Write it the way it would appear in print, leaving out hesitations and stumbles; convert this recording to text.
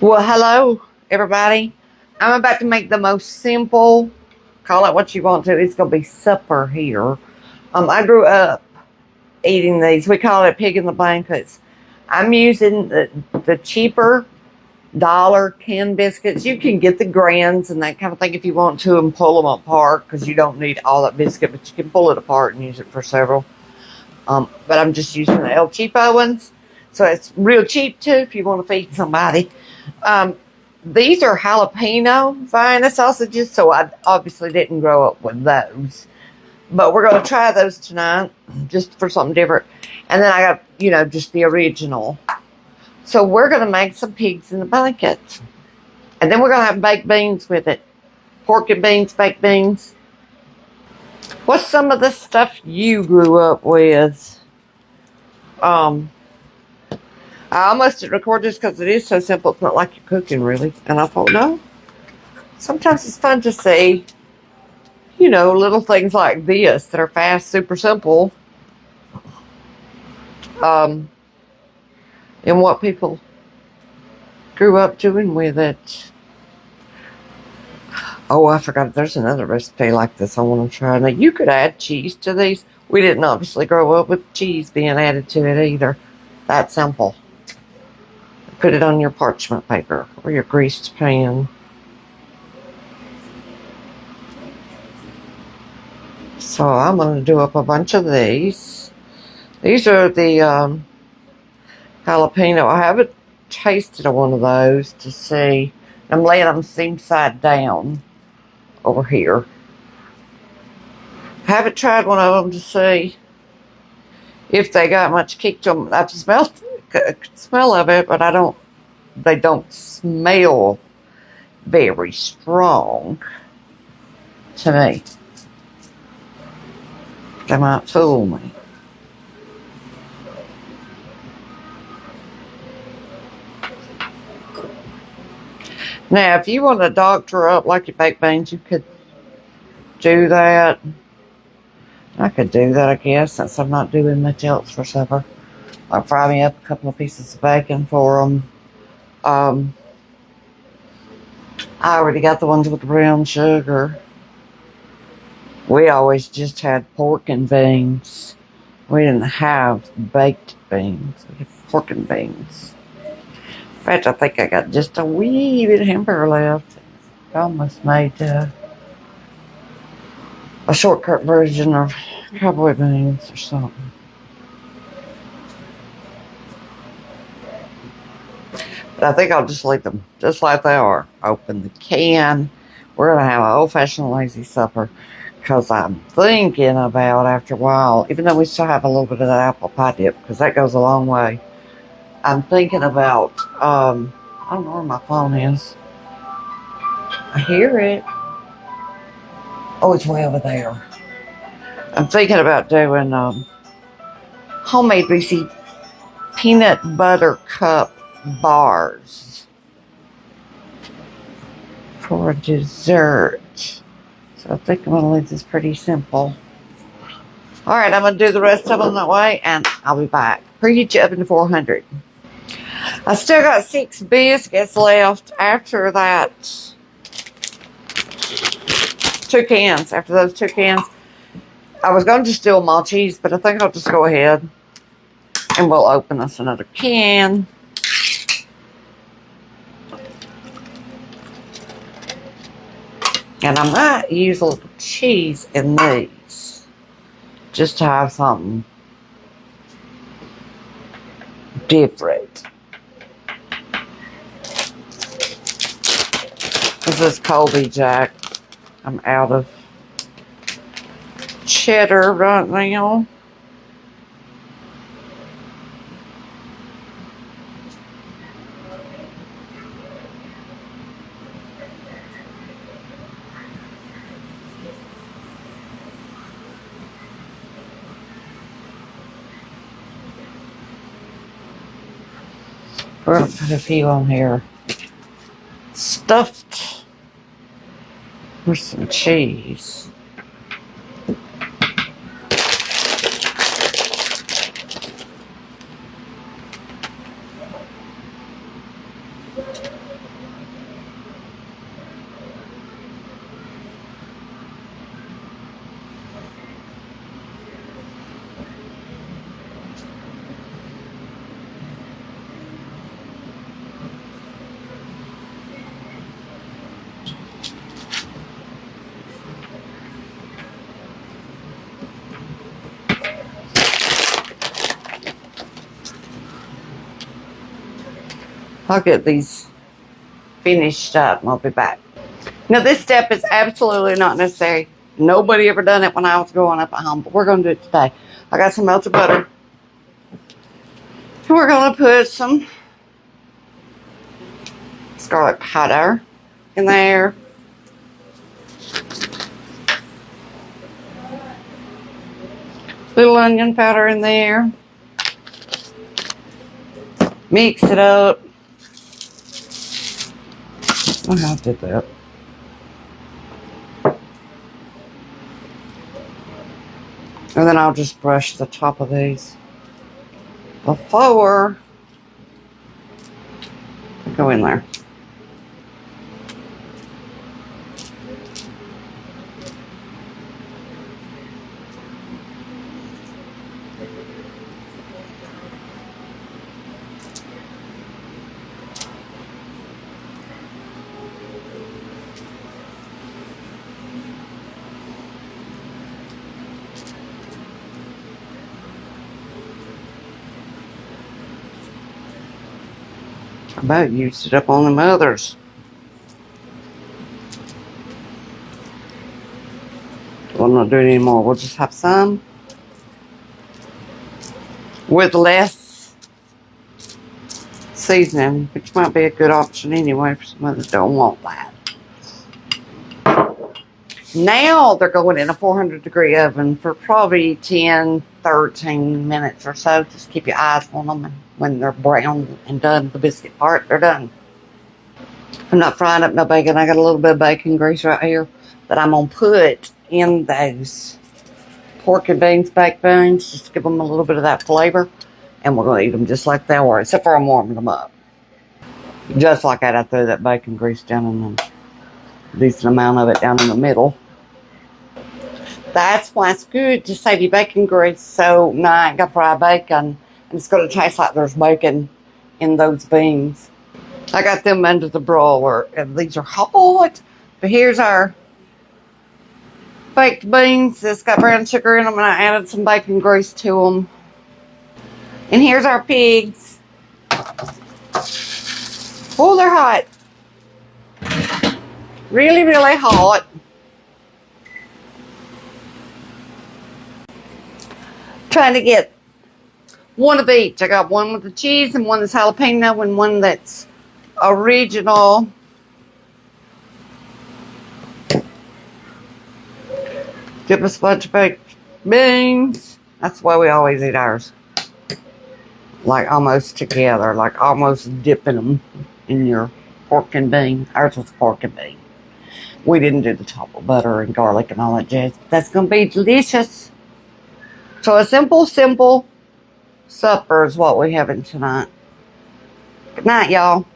Well, hello, everybody. I'm about to make the most simple, call it what you want to. It's going to be supper here. I grew up eating these. We call it pig in the blankets. I'm using the cheaper dollar tin biscuits. You can get the grands and that kind of thing if you want to and pull them apart because you don't need all that biscuit, but you can pull it apart and use it for several. But I'm just using the El Cheapo ones. So it's real cheap too if you want to feed somebody. These are jalapeno Vienna sausages, so I obviously didn't grow up with those. But we're going to try those tonight just for something different. And then I got, just the original. So we're going to make some pigs in the blanket. And then we're going to have baked beans with it. Pork and beans, baked beans. What's some of the stuff you grew up with? I almost didn't record this because it is so simple. It's not like you're cooking, really. And I thought, no. Sometimes it's fun to see, little things like this that are fast, super simple. And what people grew up doing with it. Oh, I forgot. There's another recipe like this I want to try. Now, you could add cheese to these. We didn't obviously grow up with cheese being added to it either. That's simple. Put it on your parchment paper or your greased pan. So I'm going to do up a bunch of these. These are the jalapeno. I haven't tasted one of those to see. I'm laying them seam side down over here. I haven't tried one of them to see if they got much kick to them. I've smelled the smell of it, but they don't smell very strong to me. They might fool me. Now, if you want to doctor up like your baked beans, you could do that. I could do that, I guess, since I'm not doing much else for supper. I'll fry me up a couple of pieces of bacon for them. I already got the ones with the brown sugar. We always just had pork and beans. We didn't have baked beans. We had pork and beans. In fact, I think I got just a wee bit of hamburger left. I almost made a shortcut version of cowboy beans or something. But I think I'll just leave them just like they are. Open the can. We're going to have an old-fashioned lazy supper because I'm thinking about, after a while, even though we still have a little bit of that apple pie dip because that goes a long way, I'm thinking about, I don't know where my phone is. I hear it. Oh, it's way over there. I'm thinking about doing homemade Reese's peanut butter cup bars for a dessert. So I think I'm going to leave this pretty simple. All right, I'm going to do the rest of them that way, and I'll be back. Preheat your oven to 400. I still got 6 biscuits left after that. 2 cans. After those 2 cans, I was going to just do them all cheese, but I think I'll just go ahead and we'll open us another can. And I might use a little cheese in these just to have something different. This is Colby Jack. I'm out of cheddar right now. We're going to put a few on here. Stuffed with some cheese. I'll get these finished up and I'll be back. Now this step is absolutely not necessary. Nobody ever done it when I was growing up at home, but we're going to do it today. I got some melted butter. And we're going to put some scarlet powder in there. Little onion powder in there. Mix it up. Oh, I did that. And then I'll just brush the top of these before I go in there. I about used it up on them others. Well, I'm not doing any more. We'll just have some with less seasoning, which might be a good option anyway for some others that don't want that. Now they're going in a 400-degree oven for probably 10, 13 minutes or so. Just keep your eyes on them, and when they're brown and done, the biscuit part, they're done. I'm not frying up no bacon. I got a little bit of bacon grease right here that I'm going to put in those pork and beans baked beans, just to give them a little bit of that flavor. And we're going to eat them just like they were, except for I'm warming them up. Just like that, I threw that bacon grease down in the decent amount of it down in the middle. That's why it's good to save your bacon grease, so now I ain't got fried bacon, and it's going to taste like there's bacon in those beans. I got them under the broiler, and these are hot. But here's our baked beans. It's got brown sugar in them, and I added some bacon grease to them. And here's our pigs. Oh, they're hot. Really, really hot. Trying to get one of each. I got one with the cheese and one that's jalapeno and one that's original. Give us a bunch of baked beans. That's the way we always eat ours. Like almost together, like almost dipping them in your pork and bean. Ours was pork and bean. We didn't do the top with butter and garlic and all that jazz. That's going to be delicious. So a simple supper is what we're having tonight. Good night, y'all.